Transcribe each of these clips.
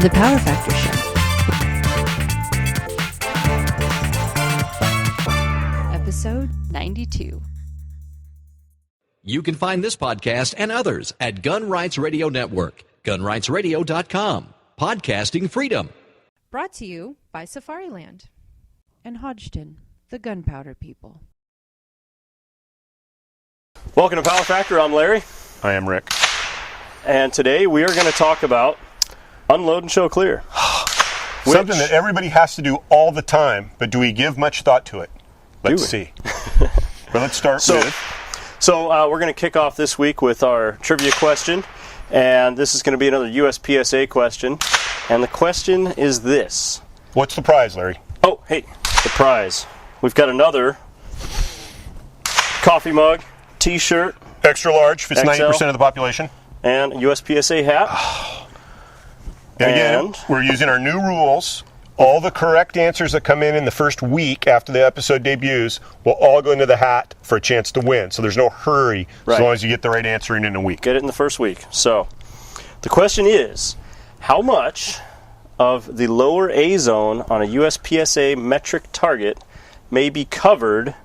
The Power Factor Show. Episode 92. You can find this podcast and others at Gun Rights Radio Network, gunrightsradio.com. Podcasting freedom. Brought to you by Safariland and Hodgdon, the gunpowder people. Welcome to Power Factor. I'm Larry. I am Rick. And today we are going to talk about unload and show clear. Something that everybody has to do all the time, but do we give much thought to it? Let's see. But let's start with... So we're going to kick off this week with our trivia question, and this is going to be another USPSA question, and the question is this. What's the prize, Larry? Oh, hey, the prize. We've got another coffee mug, t-shirt. Extra large, if it's XL, 90% of the population. And a USPSA hat. And again, we're using our new rules. All the correct answers that come in the first week after the episode debuts will all go into the hat for a chance to win. So there's no hurry as long as you get the right answer in a week. Get it in the first week. So the question is, how much of the lower A zone on a USPSA metric target may be covered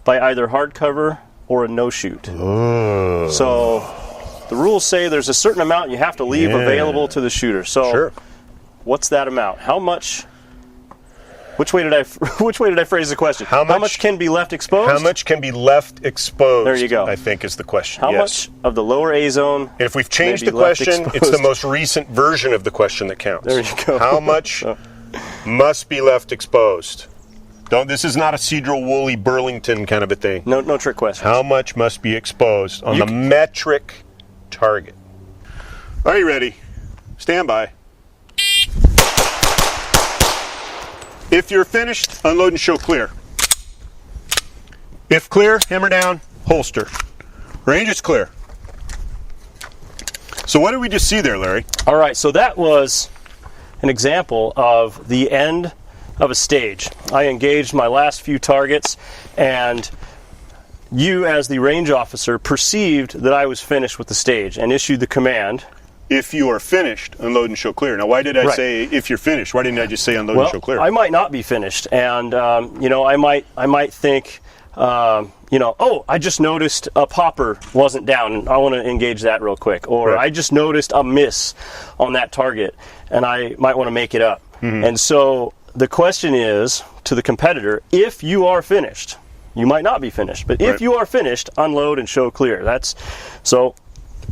by either hardcover or a no-shoot? Oh. So the rules say there's a certain amount you have to leave available to the shooter. So what's that amount? How much... Which way did I phrase the question? How much can be left exposed? How much can be left exposed? There you go. I think is the question. How much of the lower A zone? And if we've changed the question, it's the most recent version of the question that counts. There you go. How much must be left exposed? This is not a Cedral Woolley Burlington kind of a thing. No trick question. How much must be exposed on the metric target? Are you ready? Stand by. If you're finished, unload and show clear. If clear, hammer down, holster. Range is clear. So what did we just see there, Larry? All right, so that was an example of the end of a stage. I engaged my last few targets, and you, as the range officer, perceived that I was finished with the stage and issued the command. If you are finished, unload and show clear. Now, why did I say if you're finished? Why didn't I just say unload and show clear? I might not be finished, and I might think, I just noticed a popper wasn't down, and I want to engage that real quick. Or I just noticed a miss on that target, and I might want to make it up. Mm-hmm. And so the question is to the competitor: if you are finished, you might not be finished, but if you are finished, unload and show clear.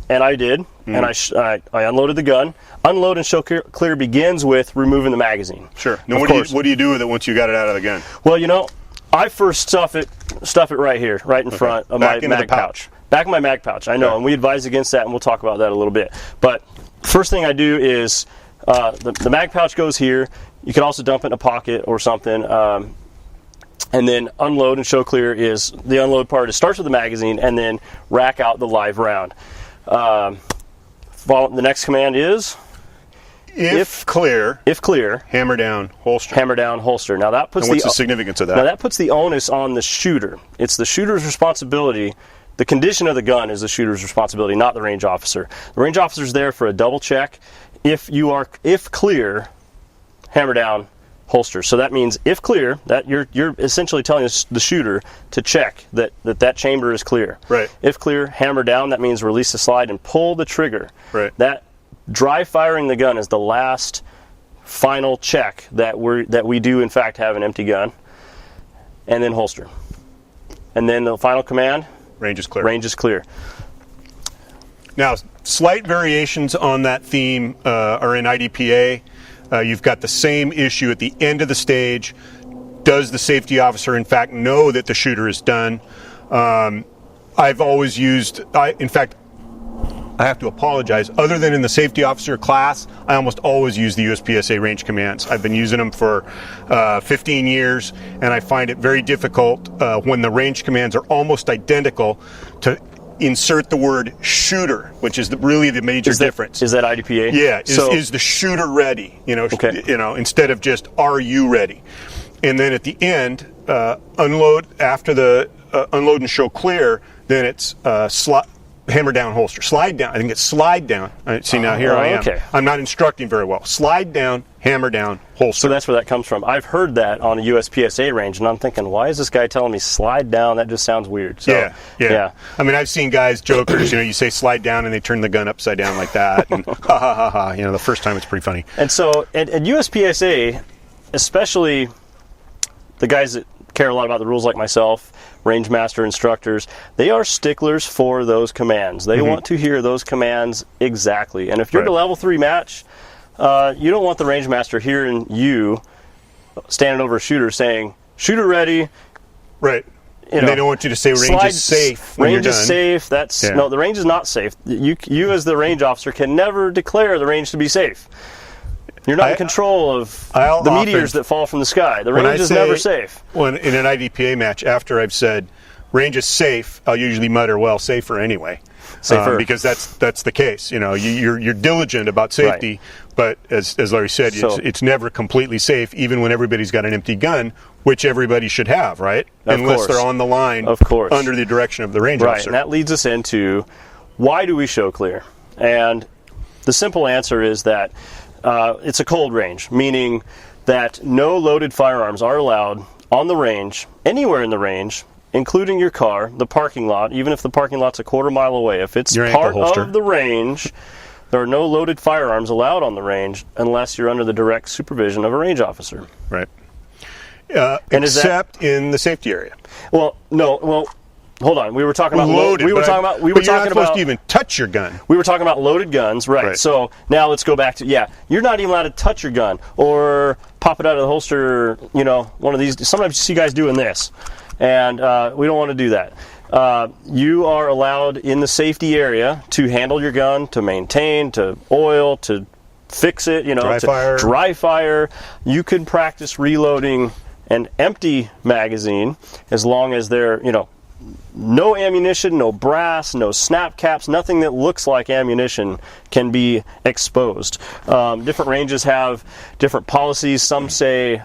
And I did, and I unloaded the gun. Unload and show clear begins with removing the magazine. Sure. Now, what do you do with it once you got it out of the gun? Well, I first stuff it right here, right in front of my mag pouch. Back of my mag pouch, I know, and we advise against that, and we'll talk about that a little bit. But first thing I do is the mag pouch goes here. You can also dump it in a pocket or something. And then unload and show clear is the unload part. It starts with the magazine and then rack out the live round. The next command is if clear, hammer down, holster. Hammer down, holster. Now that puts what's the significance of that? Now that puts the onus on the shooter. It's the shooter's responsibility. The condition of the gun is the shooter's responsibility, not the range officer. The range officer's there for a double check. If clear, hammer down, holster. So that means if clear, that you're essentially telling the shooter to check that chamber is clear. Right. If clear, hammer down. That means release the slide and pull the trigger. Right. That dry firing the gun is the last final check that we do in fact have an empty gun, and then holster. And then the final command. Range is clear. Range is clear. Now, slight variations on that theme are in IDPA. You've got the same issue at the end of the stage. Does the safety officer, in fact, know that the shooter is done? I've always used, in fact, I have to apologize. Other than in the safety officer class, I almost always use the USPSA range commands. I've been using them for 15 years, and I find it very difficult when the range commands are almost identical to insert the word shooter, which is really the major difference. Is that IDPA? Yeah. Is the shooter ready? Instead of just are you ready? And then at the end, unload after the unload and show clear. Then it's hammer down holster. Slide down. I think it's slide down. See, now here I am. Okay. I'm not instructing very well. Slide down, hammer down, holster. So that's where that comes from. I've heard that on a USPSA range, and I'm thinking, why is this guy telling me slide down? That just sounds weird. So, yeah. I mean, I've seen guys, jokers, you say slide down and they turn the gun upside down like that, and ha ha ha ha. The first time it's pretty funny. And so at USPSA, especially the guys that care a lot about the rules like myself, range master instructors, they are sticklers for those commands. They want to hear those commands exactly. And if you're at a level 3 match, you don't want the range master hearing you standing over a shooter saying, shooter ready. Right. And they don't want you to say range is safe when range you're is done. safe. No, the range is not safe. You as the range officer can never declare the range to be safe. You're not in control of the meteors that fall from the sky. The range is never safe. When in an IDPA match, after I've said range is safe, I'll usually mutter, well, safer anyway. Safer. Because that's the case. You're diligent about safety, but as Larry said, it's never completely safe, even when everybody's got an empty gun, which everybody should have, right? Unless they're on the line, of course, under the direction of the range officer. And that leads us into, why do we show clear? And the simple answer is that it's a cold range, meaning that no loaded firearms are allowed on the range, anywhere in the range, including your car, the parking lot, even if the parking lot's a quarter mile away. If it's part of the range, there are no loaded firearms allowed on the range unless you're under the direct supervision of a range officer. Right. Except in the safety area. Well, no. Well, hold on. We were talking about loaded. You're not supposed to even touch your gun. We were talking about loaded guns, right? So now let's go back to you're not even allowed to touch your gun or pop it out of the holster. One of these. Sometimes you see guys doing this, and we don't want to do that. You are allowed in the safety area to handle your gun, to maintain, to oil, to fix it. Dry fire. You can practice reloading an empty magazine as long as they're no ammunition, no brass, no snap caps, nothing that looks like ammunition can be exposed. Different ranges have different policies. Some say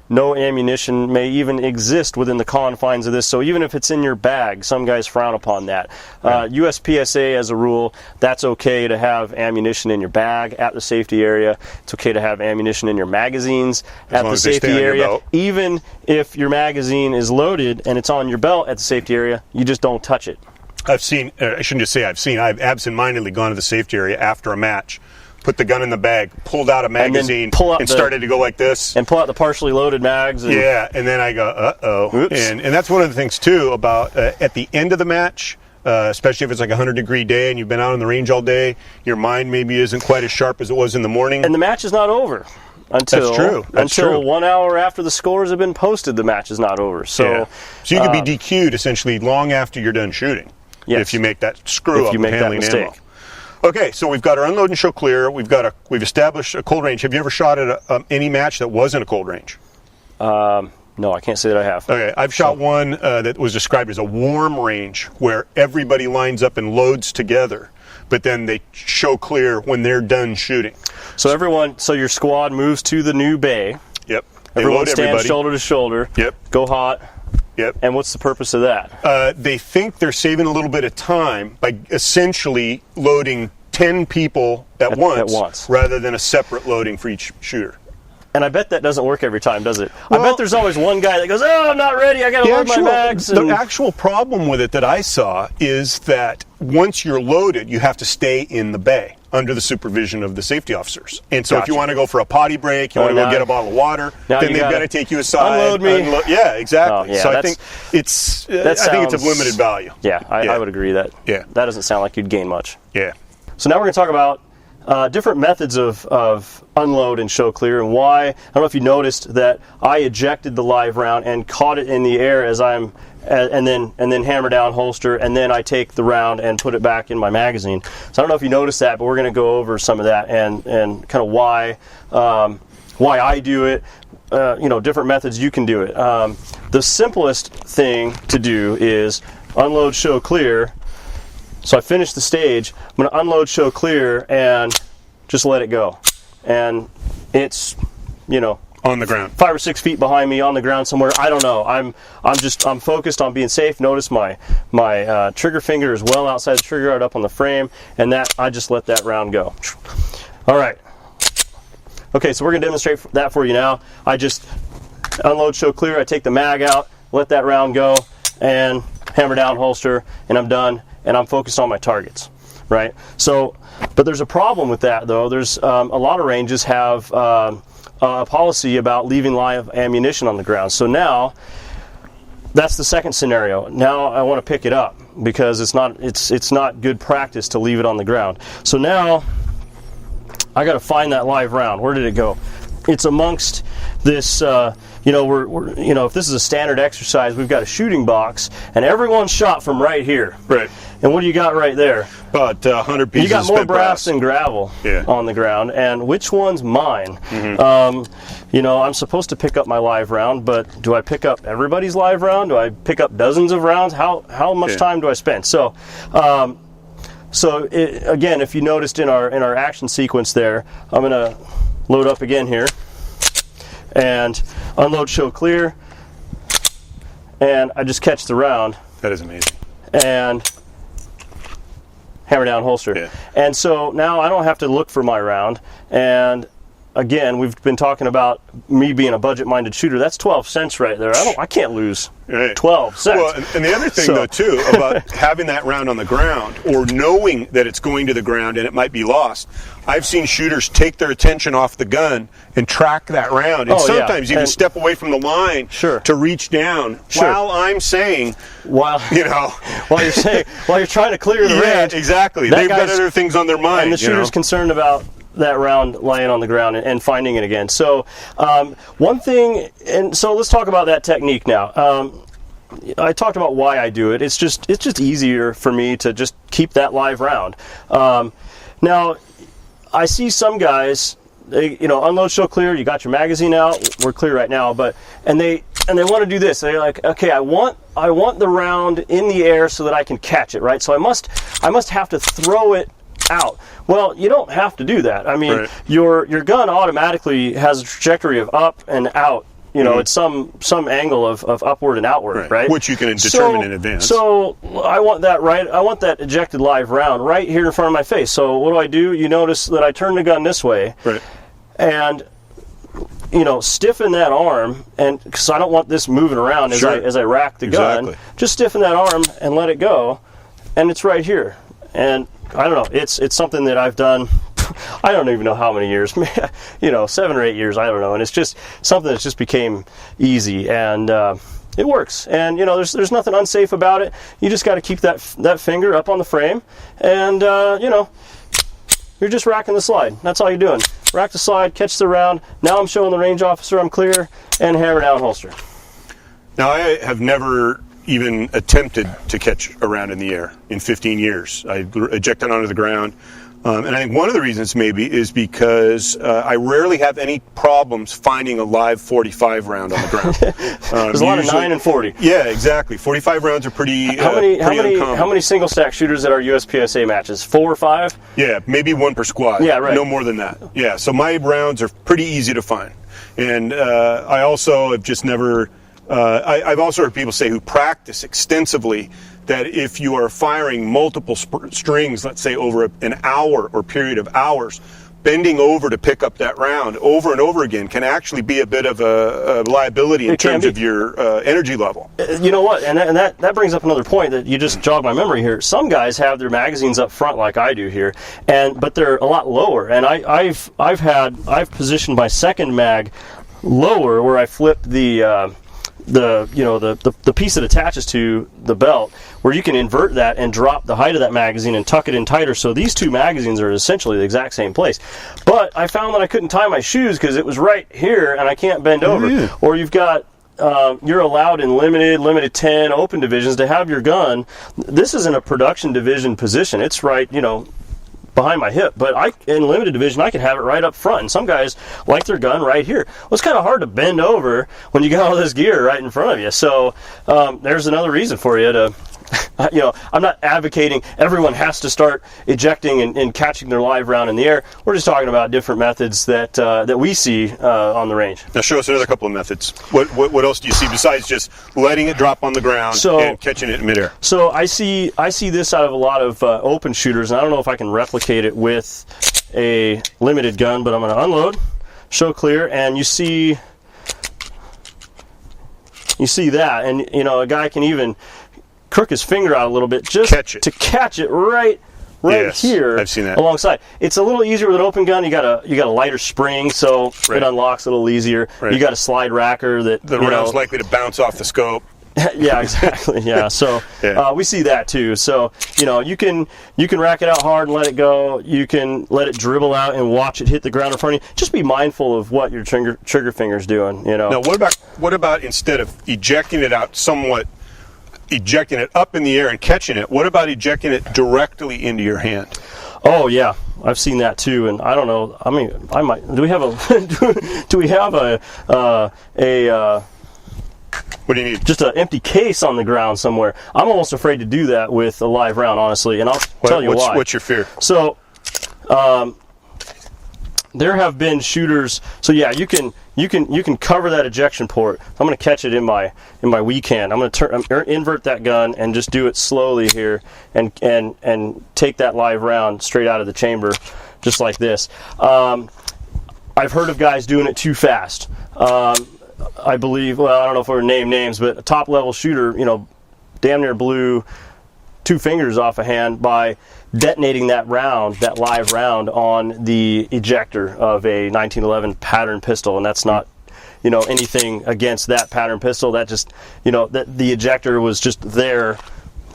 no ammunition may even exist within the confines of this. So even if it's in your bag, some guys frown upon that. USPSA, as a rule, that's okay to have ammunition in your bag at the safety area. It's okay to have ammunition in your magazines at the safety area. Even if your magazine is loaded and it's on your belt at the safety area, you just don't touch it. I've seen, I shouldn't just say I've absentmindedly gone to the safety area after a match, put the gun in the bag, pulled out a magazine, and started to go like this. And pull out the partially loaded mags. And and then I go, uh-oh. And that's one of the things, too, about at the end of the match, especially if it's like a 100-degree day and you've been out on the range all day, your mind maybe isn't quite as sharp as it was in the morning. And the match is not over. That's true. 1 hour after the scores have been posted, the match is not over. So you could be DQ'd, essentially, long after you're done shooting. Yes. If you make that screw-up of handling ammo. Okay, so we've got our unload and show clear. We've established a cold range. Have you ever shot at any match that wasn't a cold range? No, I can't say that I have. Okay, I've shot one that was described as a warm range, where everybody lines up and loads together, but then they show clear when they're done shooting. So your squad moves to the new bay. Yep. Everyone stands shoulder to shoulder. Yep. Go hot. Yep. And what's the purpose of that? They think they're saving a little bit of time by essentially loading 10 people at once rather than a separate loading for each shooter. And I bet that doesn't work every time, does it? Well, I bet there's always one guy that goes, oh, I'm not ready, I got to load my mags. The actual problem with it that I saw is that once you're loaded, you have to stay in the bay under the supervision of the safety officers. And so if you want to go for a potty break, you want to go get a bottle of water, then they've got to take you aside. Unload me. Yeah, exactly. So I think it's of limited value. Yeah, I would agree that. Yeah. That doesn't sound like you'd gain much. Yeah. So now we're going to talk about different methods of unload and show clear, and why. I don't know if you noticed that I ejected the live round and caught it in the air as I'm, and then hammer down holster, and then I take the round and put it back in my magazine. So I don't know if you noticed that, but we're going to go over some of that and kind of why I do it. Different methods you can do it. The simplest thing to do is unload, show clear. So I finish the stage, I'm going to unload, show clear, and just let it go. And it's, On the ground. 5 or 6 feet behind me on the ground somewhere. I don't know. I'm focused on being safe. Notice my trigger finger is well outside the trigger guard up on the frame, and that I just let that round go. All right. Okay, so we're going to demonstrate that for you now. I just unload, show clear. I take the mag out, let that round go, and hammer down, holster, and I'm done, and I'm focused on my targets, right? So, but there's a problem with that, though. There's a lot of ranges have a policy about leaving live ammunition on the ground. So now, that's the second scenario. Now I want to pick it up because it's not good practice to leave it on the ground. So now I got to find that live round. Where did it go? It's amongst this. If this is a standard exercise, we've got a shooting box, and everyone's shot from right here. Right. And what do you got right there? About 100 pieces. You got more of brass than gravel on the ground. And which one's mine? Mm-hmm. I'm supposed to pick up my live round, but do I pick up everybody's live round? Do I pick up dozens of rounds? How much time do I spend? So, again, if you noticed in our action sequence there, I'm going to load up again here and unload, show clear, and I just catch the round. That is amazing. And hammer down, holster. Yeah. And so now I don't have to look for my round. And again, we've been talking about me being a budget-minded shooter. That's 12 cents right there. I can't lose 12 cents. Well, and the other thing, though, too, about having that round on the ground or knowing that it's going to the ground and it might be lost, I've seen shooters take their attention off the gun and track that round. And sometimes even step away from the line to reach down while I'm saying, while you're trying to clear the range. Exactly. They've got other things on their mind. And the shooter's concerned about that round laying on the ground and finding it again. So one thing, and so let's talk about that technique now. I talked about why I do it. It's just easier for me to just keep that live round. Now, I see some guys, unload, show clear. You got your magazine out. We're clear right now, and they want to do this. They're like, okay, I want the round in the air so that I can catch it, right? So I must have to throw it out. Well, you don't have to do that. I mean, your gun automatically has a trajectory of up and out. It's some angle of upward and outward, right? Which you can determine in advance. So I want that I want that ejected live round right here in front of my face. So what do? You notice that I turn the gun this way, and stiffen that arm, and because I don't want this moving around as I rack the gun. Just stiffen that arm and let it go, and it's right here. And I don't know. It's something that I've done. I don't even know how many years, 7 or 8 years, I don't know. And it's just something that's just became easy, and it works. And there's nothing unsafe about it. You just got to keep that finger up on the frame, and you're just racking the slide. That's all you're doing. Rack the slide, catch the round. Now I'm showing the range officer I'm clear, and hammer down, holster. Now I have never even attempted to catch a round in the air in 15 years. I ejected onto the ground. And I think one of the reasons maybe is because I rarely have any problems finding a live 45 round on the ground. There's a lot of 9 and 40. Yeah, exactly. 45 rounds are pretty uncommon. How many single stack shooters at our USPSA matches? 4 or 5? Yeah, maybe 1 per squad. Yeah, right. No more than that. Yeah, so my rounds are pretty easy to find. And I also have just never... I've also heard people say who practice extensively that if you are firing multiple strings, let's say over an hour or period of hours, bending over to pick up that round over and over again can actually be a bit of a liability in terms of your energy level. You know what? And that brings up another point that you just jogged my memory here. Some guys have their magazines up front like I do here, but they're a lot lower. And I've positioned my second mag lower where I flip the piece that attaches to the belt, where you can invert that and drop the height of that magazine and tuck it in tighter. So these two magazines are essentially the exact same place. But I found that I couldn't tie my shoes because it was right here and I can't bend over. Yeah. Or you've got you're allowed in limited 10, open divisions to have your gun. This isn't a production division position. It's right, behind my hip, but in limited division I could have it right up front, and some guys like their gun right here. Well, it's kind of hard to bend over when you got all this gear right in front of you. So there's another reason for you to I'm not advocating everyone has to start ejecting and catching their live round in the air. We're just talking about different methods that we see on the range. Now show us another couple of methods. What else do you see besides just letting it drop on the ground and catching it in midair? So I see this out of a lot of open shooters, and I don't know if I can replicate it with a limited gun, but I'm going to unload, show clear, and you see that, and a guy can even crook his finger out a little bit just to catch it right yes, here. I've seen that. Alongside. It's a little easier with an open gun. You got a lighter spring, so it unlocks a little easier. Right. You got a slide racker that the round's likely to bounce off the scope. Yeah, exactly. Yeah, so we see that too. So you can rack it out hard and let it go. You can let it dribble out and watch it hit the ground in front of you. Just be mindful of what your trigger finger's doing. Now, what about instead of ejecting it out somewhat, ejecting it up in the air and catching it? What about ejecting it directly into your hand? Oh yeah, I've seen that too, and I don't know. I mean, I might. Do we have a what do you need? Just an empty case on the ground somewhere? I'm almost afraid to do that with a live round, honestly, and I'll tell you why. What's your fear? So, there have been shooters. So yeah, you can cover that ejection port. I'm going to catch it in my weak hand. I'm going to invert that gun and just do it slowly here, and take that live round straight out of the chamber, just like this. I've heard of guys doing it too fast. I believe, well, I don't know if we're name names, but a top level shooter, damn near blew 2 fingers off a hand by detonating that live round on the ejector of a 1911 pattern pistol, and that's not, anything against that pattern pistol. That just, that the ejector was just there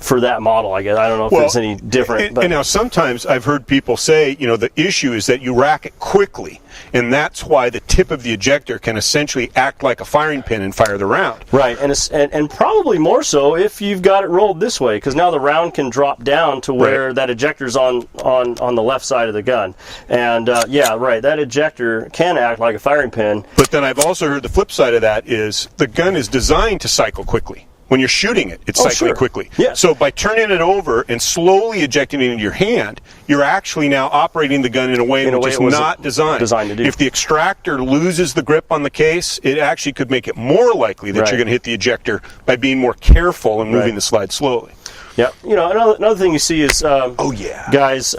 for that model, I guess. I don't know if it's any different. And now sometimes I've heard people say, the issue is that you rack it quickly, and that's why the tip of the ejector can essentially act like a firing pin and fire the round. Right, and probably more so if you've got it rolled this way, because now the round can drop down to where that ejector's on the left side of the gun. And that ejector can act like a firing pin. But then I've also heard the flip side of that is the gun is designed to cycle quickly. When you're shooting it, it's cycling quickly. Yeah. So by turning it over and slowly ejecting it into your hand, you're actually now operating the gun in a way which is not designed to do. If the extractor loses the grip on the case, it actually could make it more likely that you're going to hit the ejector by being more careful and moving the slide slowly. Yeah. Another thing you see is guys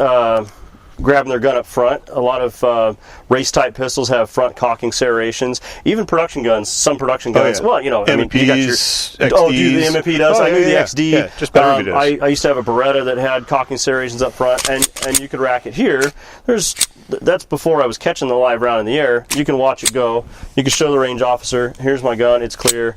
grabbing their gun up front. A lot of race-type pistols have front cocking serrations. Even production guns, some production guns. MPs, you got your XDs. the MP does. I knew the XD. Yeah, just better if it does. I used to have a Beretta that had cocking serrations up front, and you could rack it here. That's before I was catching the live round in the air. You can watch it go. You can show the range officer, here's my gun, it's clear.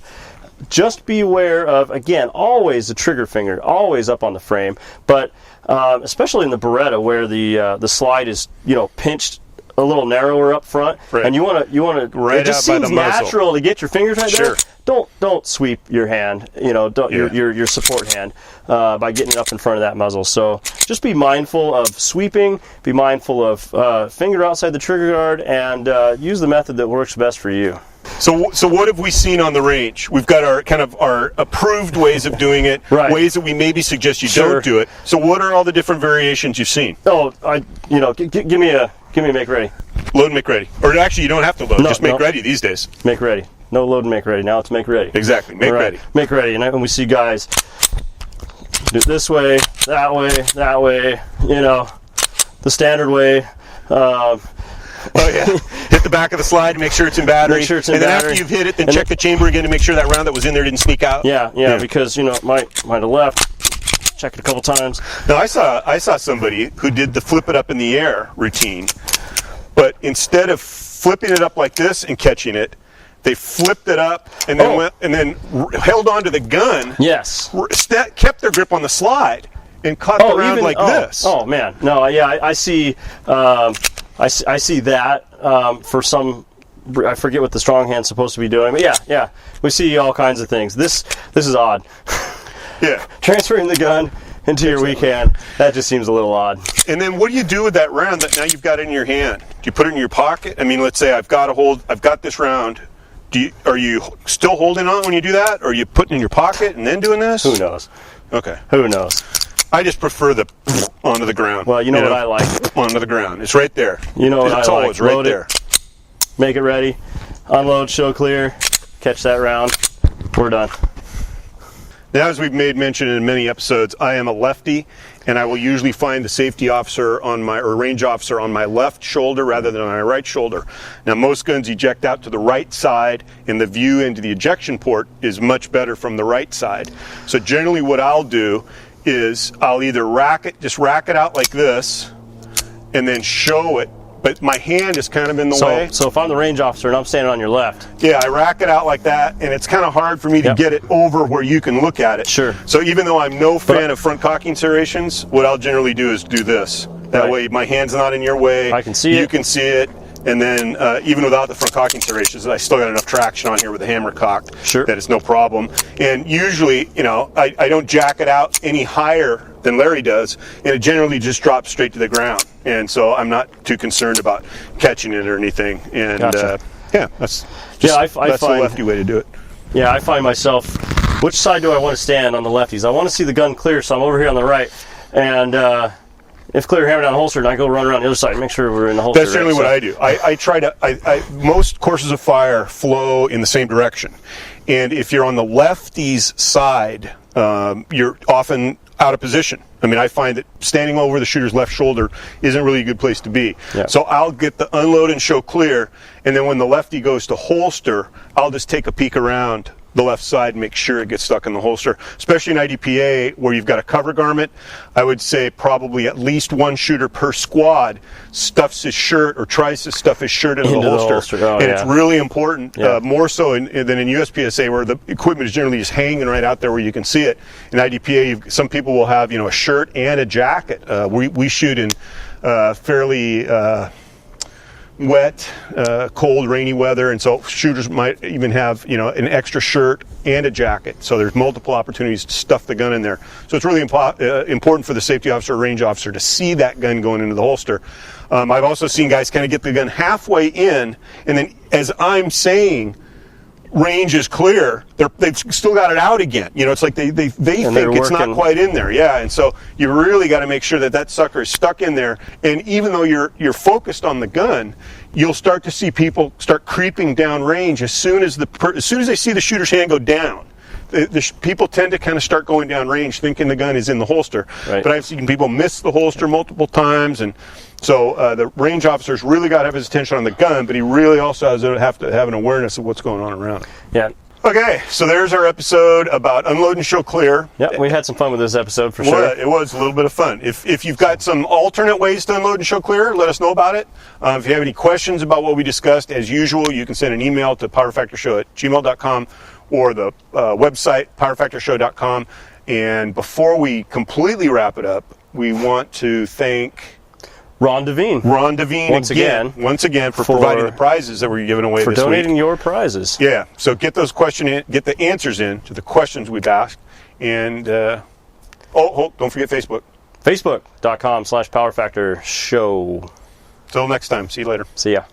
Just beware of, again, always the trigger finger, always up on the frame, but especially in the Beretta where the slide is pinched a little narrower up front, and you want to right it just out by seems the muzzle. natural to get your fingers right Sure. there. Don't sweep your hand, your support hand by getting it up in front of that muzzle. So just be mindful of sweeping, be mindful of finger outside the trigger guard, and use the method that works best for you. So what have we seen on the range? We've got our approved ways of doing it, ways that we maybe suggest you don't do it. So what are all the different variations you've seen? Oh, give me a make ready. Load and make ready. Or actually, you don't have to load. Just make ready these days. Make ready. No load and make ready. Now it's make ready. Exactly. Make ready. Make ready. And we see guys do it this way, that way, the standard way. Hit the back of the slide, make sure it's in battery. Make sure it's in and then battery. after you've hit it, then check the chamber again to make sure that round that was in there didn't sneak out. Yeah, because it might have left. Check it a couple times. Now I saw somebody who did the flip it up in the air routine, but instead of flipping it up like this and catching it, they flipped it up and then held onto the gun. Yes. Kept their grip on the slide and caught the round this. Oh man, no, yeah, I see. I see that for some. I forget what the strong hand's supposed to be doing, but yeah, we see all kinds of things. This is odd. Yeah, transferring the gun into your weak hand, that just seems a little odd. And then what do you do with that round that now you've got in your hand? Do you put it in your pocket? I mean, let's say I've got this round. Are you still holding on when you do that, or are you putting it in your pocket and then doing this? Who knows? Okay. Who knows? I just prefer the onto the ground. Well, you know what I like? Onto the ground. It's right there. You know what I like? It's always right Load there. Make it ready. Unload, show clear. Catch that round. We're done. Now, as we've made mention in many episodes, I am a lefty, and I will usually find the safety officer or range officer on my left shoulder rather than on my right shoulder. Now, most guns eject out to the right side, and the view into the ejection port is much better from the right side. So generally what I'll do is I'll either rack it out like this, and then show it, but my hand is kind of in the way. So if I'm the range officer and I'm standing on your left. Yeah, I rack it out like that, and it's kind of hard for me to get it over where you can look at it. Sure. So even though I'm no fan of front cocking serrations, what I'll generally do is do this. That way my hand's not in your way. I can see it. You can see it. And then even without the front cocking serrations, I still got enough traction on here with the hammer cocked that it's no problem. And usually, I don't jack it out any higher than Larry does, and it generally just drops straight to the ground. And so I'm not too concerned about catching it or anything. And that's the lefty way to do it. Yeah, I find myself, which side do I want to stand on the lefties? I want to see the gun clear, so I'm over here on the right. And if clear, hammer down holster, and I go run around the other side and make sure we're in the holster. That's generally what I do. I try to, most courses of fire flow in the same direction. And if you're on the lefty's side, you're often out of position. I mean, I find that standing over the shooter's left shoulder isn't really a good place to be. Yeah. So I'll get the unload and show clear, and then when the lefty goes to holster, I'll just take a peek around the left side and make sure it gets stuck in the holster. Especially in IDPA, where you've got a cover garment, I would say probably at least one shooter per squad stuffs his shirt or tries to stuff his shirt into the holster. Oh, and it's really important, more so than in USPSA, where the equipment is generally just hanging right out there where you can see it. In IDPA, some people will have a shirt and a jacket. We shoot in fairly wet, cold, rainy weather, and so shooters might even have an extra shirt and a jacket. So there's multiple opportunities to stuff the gun in there. So it's really important for the safety officer or range officer to see that gun going into the holster. I've also seen guys kind of get the gun halfway in, and then as I'm saying range is clear, they've still got it out again. It's like they think it's not quite in there. Yeah, and so you really got to make sure that sucker is stuck in there. And even though you're focused on the gun, you'll start to see people start creeping down range as soon as they see the shooter's hand go down. People tend to kind of start going down range thinking the gun is in the holster. Right. But I've seen people miss the holster multiple times, and so the range officer's really got to have his attention on the gun, but he really also has to have an awareness of what's going on around. Yeah. Okay, so there's our episode about unload and show clear. Yeah, we had some fun with this episode for sure. Well, it was a little bit of fun. If you've got some alternate ways to unload and show clear, let us know about it. If you have any questions about what we discussed, as usual, you can send an email to powerfactorshow@gmail.com or the website powerfactorshow.com. And before we completely wrap it up, we want to thank Ron Devine once again for providing the prizes that we're giving away this week. For donating your prizes. Yeah, so get those get the answers in to the questions we've asked, and don't forget Facebook. Facebook.com/powerfactorshow. Till next time. See you later. See ya.